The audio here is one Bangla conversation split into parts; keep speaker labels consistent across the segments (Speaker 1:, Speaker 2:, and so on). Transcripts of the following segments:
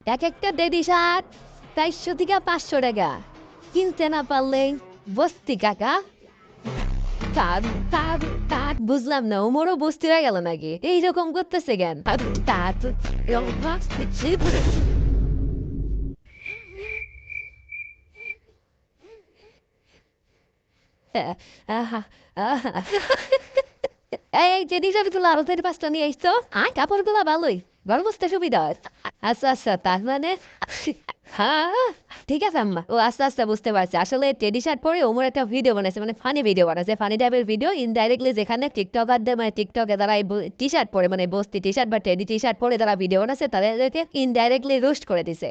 Speaker 1: এক একটা টেডি শার্ট 400 থেকে 500 টাকা। কিনতে না পারলে বস্তি কাকা। তার তার তার বুঝলাম না, ওমরও বস্তি হয়ে গেল নাকি? এইরকম করতেছে কেন? তার এই টেডি শার্টগুলো আরো 4-5টা নিয়ে আসতো। কাপড়গুলো ভালোই, ঘর বসতে সুবিধা হয়। আচ্ছা আচ্ছা, তার মানে হ্যাঁ, ঠিক আছে আম্মা। ও আস্তে আস্তে বুঝতে পারছি, আসলে টেডি শার্ট পরে ওমর একটা ভিডিও বানাইছে, মানে ফানি ভিডিও বানাইছে, ফানি টাইপের ভিডিও ইনডাইরেক্টলি, যেখানে টিকটকারদের মানে টিকটকে যারা টি শার্ট পরে, মানে বস্তি টি শার্ট বা টেডি টি শার্ট পরে যারা ভিডিও বানাচ্ছে, তাদেরকে ইনডাইরেক্টলি রোস্ট করে দিছে।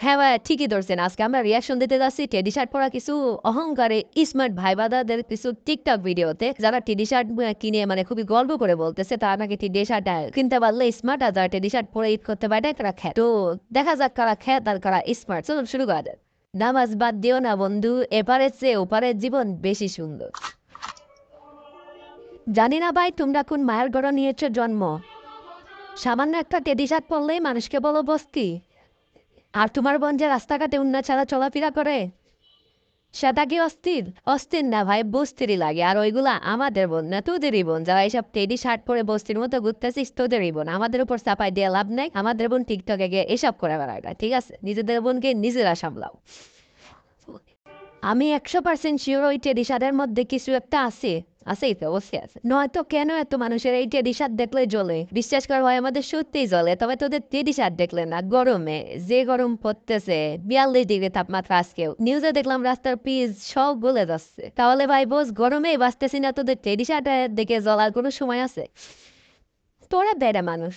Speaker 1: হ্যাঁ ভাই, ঠিকই ধরছেন। আজকে আমরা রিয়াকশন দিতে যাচ্ছি টেডি শার্ট পরা কিছু অহংকারে স্মার্ট ভাই বাদাদের কিছু টিকটক ভিডিওতে, যারা টেডি শার্ট কিনে মানে খুবই গল্প করে বলতেছে তারা নাকি টেডি শার্ট কিনতে পারলে স্মার্ট, আর যারা টেডি শার্ট পরে ঈদ করতে পারে তারা খ্যাত। তো দেখা যাক কারা খ্যাত আর কারা স্মার্ট। চলুন শুরু করা যাক। নামাজ বাদ দিও না বন্ধু, এপারের চেয়ে ওপারের জীবন বেশি সুন্দর। জানি না ভাই তোমরা কোন মায়ের গড়া নিয়েছো জন্ম, সামান্য একটা টেডি শার্ট পরলেই মানুষকে বলো বস্তি। আর তোমার বোন যে রাস্তাঘাটে উন্না ছাড়া চলাফেরা করে, সেটা কি অস্থির? অস্থির না ভাই, বস্তিরই লাগে। আর ওইগুলা আমাদের বোন না, তোদেরই বোন। যারা এইসব টেডি শার্ট পরে বস্তির মতো ঘুরতেছিস, তোদেরই বোন। আমাদের উপর চাপাই দিয়ে লাভ নেই। আমাদের বোন টিকটকে গিয়ে এসব করে বেড়ায় না, ঠিক আছে? নিজেদের বোনকে নিজেরা সামলাও। আমি 100% শিওর ওই টেডি শার্টের মধ্যে কিছু একটা আছে। আছেই তো, অবশ্যই আছে। নয়তো কেন এত মানুষের এই টেডি শার্ট দেখলে জ্বলে? বিশ্বাস করা হয় আমাদের সত্যিই জ্বলে। তবে তোদের টেডি শার্ট দেখলে না, গরমে যে গরম পড়তেছে, 42 ডিগ্রি তাপমাত্রা আজকেও। নিউজে দেখলাম রাস্তার পিচ সব গলে যাচ্ছে। তাহলে ভাই বোস, গরমেই বাঁচতেছি না, তোদের টেডি শার্টের দেখে জ্বলার কোনো সময় আছে? তোরা বেড়া মানুষ,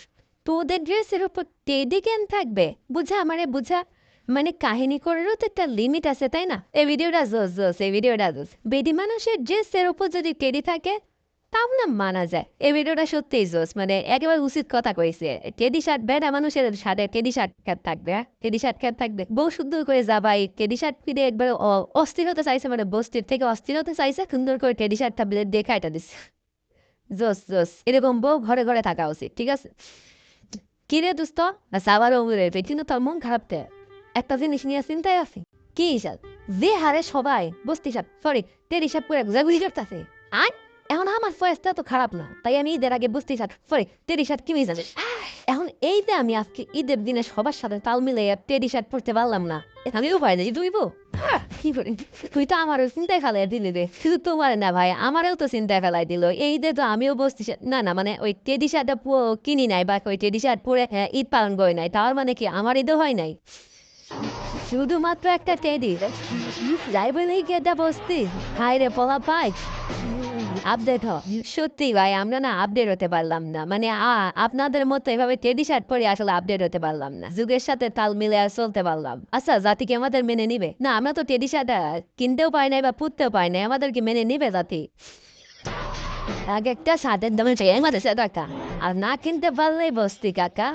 Speaker 1: তোদের ড্রেসের উপর টেডি কেন থাকবে? বুঝা আমারে বুঝা। মানে কাহিনী করারও তো একটা লিমিট আছে, তাই না? এই ভিডিওটা জোস জোস, এই ভিডিওটা জোস। বেডি মানুষের ড্রেসের উপর যদি টেডি থাকে তাও না মানা যায়। এই ভিডিওটা সত্যিই জোস, মানে একেবারে উচিত কথা কইছে। টেডি শার্ট বেড়া মানুষের সাথে টেডি শার্ট ক্যাপ থাকবে, হ্যাঁ? টেডি শার্ট ক্যাপ থাকবে, বহু সুন্দর করে যা ভাই টেডি শার্ট ফিরে একবার অস্থির হতে চাইছে, মানে বস্তির থেকে অস্থির হতে চাইছে, সুন্দর করে টেডি শার্টটা দেখা এটা দিচ্ছে। জোস জোস, এরকম বউ ঘরে ঘরে থাকা উচিত, ঠিক আছে? কিরে দোস্ত, সাবার ওমরে পেটিনো তোর মন খারাপ তে? একটা জিনিস নিয়ে চিন্তায় আছি। কি হিসাব? যে হারে সবাই বস্তি সাপ সরি টেরি সাপ করে ঘুরাঘুরি করতেছে, আর এখন আমার ফয়েসটা তো খারাপ না, তাই আমি ঈদের আগে বস্তি সাপ সরি টেরি শার্ট কিনে জানি। এখন এই যে আমি আজকে ঈদের দিনে সবার সাথে তাল মিলে টেরি শার্ট পরতে পারলাম না, আমি উপায় নেই দুইব। কি করি? তুই তো আমারও চিন্তায় ফেলাই দিলি রে। শুধু তোমার না ভাই, আমারও তো চিন্তায় ফেলাই দিল। এই যে তো আমিও বসছি না না, মানে ওই টেডি শার্টটা কিনি নাই, বা ওই টেডি শার্ট পরে ঈদ পালন করি নাই, তার মানে কি আমার ঈদও হয় নাই? শুধুমাত্র একটা টেডি যাই বলেই কেটে বসতি। হাই রে পলা পাই, আপডেট হ। সত্যি ভাই, আমরা না আপডেট হতে পারলাম না, মানে আপনাদের মতো এভাবে টেডি শার্ট পরে আসলে আপডেট হতে পারলাম না, যুগের সাথে তাল মিলে আর চলতে পারলাম। আচ্ছা, জাতি কি আমাদের মেনে নিবে? না, আমরা তো টেডি শার্ট কিনতেও পাই নাই বা পুততেও পাই নাই, আমাদেরকে মেনে নিবে জাতি? এক একটা শার্টের দামে চাই আমাদের টাকা, আর না কিনতে পারলেই বস্তি কাকা।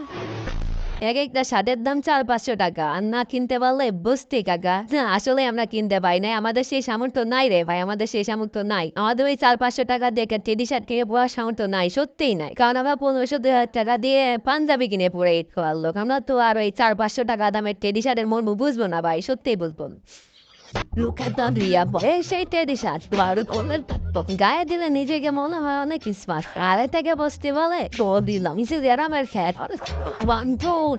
Speaker 1: এক একটা শার্টের দাম 400-500 টাকা, আর না কিনতে পারলে বস্তি কাকা। না, আসলে আমরা কিনতে পাই নাই, আমাদের সেই সামর্থ্য নাই রে ভাই, আমাদের সেই সামর্থ্য নাই। আমাদের ওই 400-500 টাকা দিয়ে টেডি শার্ট কিনে পড়ার সামর্থ্য নাই, সত্যিই নাই। কারণ আমরা 1500-2000 টাকা দিয়ে পাঞ্জাবি কিনে পরে ঈদ খাওয়ার লোক। আমরা তো আর ওই 400-500 টাকা দামের টেডি শার্টের মর্ম বুঝবো না ভাই, সত্যিই বুঝবো না। সেই টেডি শার্ট গায়ে দিলে নিজেকে মনে হয় অনেক স্মার্ট, আরে থেকে বসতে বলে তো দিলাম আমার খ্যাত।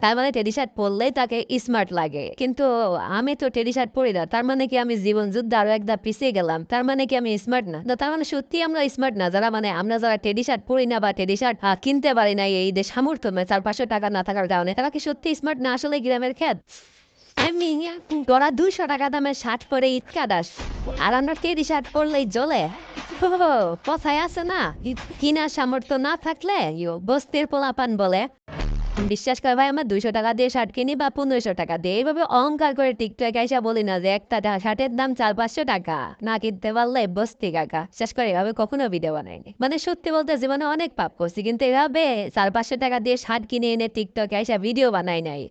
Speaker 1: তার মানে টেডি শার্ট পরলেই তাকে স্মার্ট লাগে, কিন্তু আমি তো টেডি শার্ট পরি না, তার মানে কি আমি জীবন যুদ্ধে আরো একদম পিছিয়ে গেলাম? তার মানে কি আমি স্মার্ট না? তার মানে সত্যি আমরা স্মার্ট না, যারা মানে আমরা যারা টেডি শার্ট পরি না বা টেডি শার্ট কিনতে পারি না এই দেশ সামর্থ্য 400-500 টাকা না থাকার কারণে, তারা কি সত্যি স্মার্ট না আসলে গ্রামের খ্যাত? আমি তোরা 200 টাকা দামের শার্ট পরে ঈদ কাটাস, আর আমরা টেডি শার্ট পরলেই জ্বলে। কথায় আছে না, কিনার সামর্থ্য না থাকলে বস্তির পোলাপান বলে। বিশ্বাস করে ভাই, আমরা 200 টাকা দিয়ে শার্ট কিনি বা 1500 টাকা দিয়ে, এইভাবে অহংকার করে টিকটক আইসা বলি না যে একটা শার্টের দাম 400-500 টাকা, না কিনতে পারলে বস্তি কাকা। শেষ করে এভাবে কখনো ভিডিও বানাইনি, মানে সত্যি বলতে জীবনে অনেক পাপ করছি, কিন্তু এভাবে 400-500 টাকা দিয়ে শার্ট কিনে এনে টিকটক আইসা ভিডিও বানাই নাই।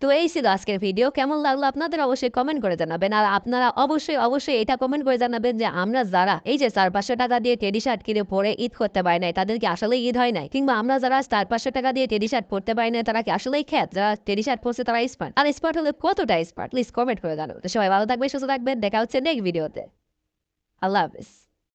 Speaker 1: তো এই ছিল আজকের ভিডিও। কেমন লাগলো আপনাদের অবশ্যই কমেন্ট করে জানাবেন। আর আপনারা অবশ্যই এটা কমেন্ট করে জানাবেন যে আমরা যারা এই যে 400-500 টাকা দিয়ে টেডি শার্ট কিনে পরে ঈদ করতে পারি নাই, তাদের কি আসলে ঈদ হয় নাই? কিংবা আমরা যারা 400-500 টাকা দিয়ে টেডি শার্ট পরতে পারি না, তারা কি আসলেই খ্যাত? যারা টেডি শার্ট পরছে তারা স্মার্ট? আর স্মার্ট হলে কতটা স্মার্ট? প্লিজ কমেন্ট করে জানাবেন। তো সবাই ভালো থাকবেন, সুস্থ থাকবেন। দেখা হচ্ছে নেক্সট ভিডিওতে। আল্লাহ হাফেজ।